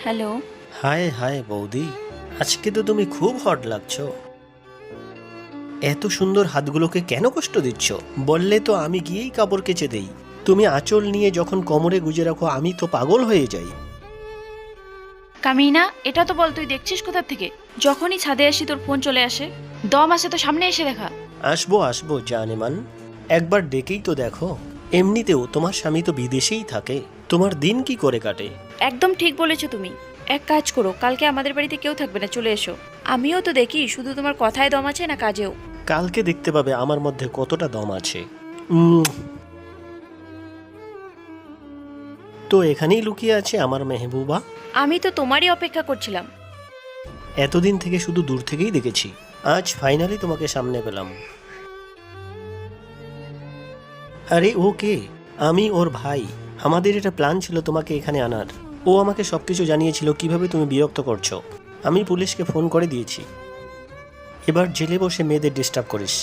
Hello. হায় হায় বৌদি, আজকে তো তুমি খুব হট লাগছো। এত সুন্দর হাতগুলোকে কেন কষ্ট দিচ্ছ? বললে তো আমি গিয়েই কাপড় কেচে দেই। তুমি আঁচল নিয়ে যখন কোমরে গুজে রাখো আমি তো পাগল হয়ে যাই। কামিনা, এটা তো বল, তুই দেখছিস কোথা থেকে? যখনই ছাদে আসি তোর ফোন চলে আসে। দম আছে তো সামনে এসে দেখা। আসবো আসবো জানেমান, একবার ডেকেই তো দেখো। এমনিতেও তোমার স্বামী তো বিদেশেই থাকে, তোমার দিন কি করে কাটে? একদম ঠিক বলেছো তুমি। এক কাজ করো, কালকে আমাদের বাড়িতে কেউ থাকবে না, চলে এসো। আমিও তো দেখি শুধু তোমার কথায় দম আছে না কাজেও। কালকে দেখতে পাবে আমার মধ্যে কতটা দম আছে। উম, তো এখানেই লুকিয়ে আছে আমার মেহবুবা। আমি তো তোমারই অপেক্ষা করছিলাম। এতদিন থেকে শুধু দূর থেকেই দেখেছি, আজ ফাইনালি তোমাকে সামনে পেলাম। আরে ও কে? আমি ওর ভাই। আমাদের এটা প্ল্যান ছিল তোমাকে এখানে আনার। ও আমাকে সবকিছু জানিয়েছিল কিভাবে তুমি বিরক্ত করছো। আমি পুলিশকে ফোন করে দিয়েছি। এবার জেলে বসে মেয়েদের ডিস্টার্ব করিস।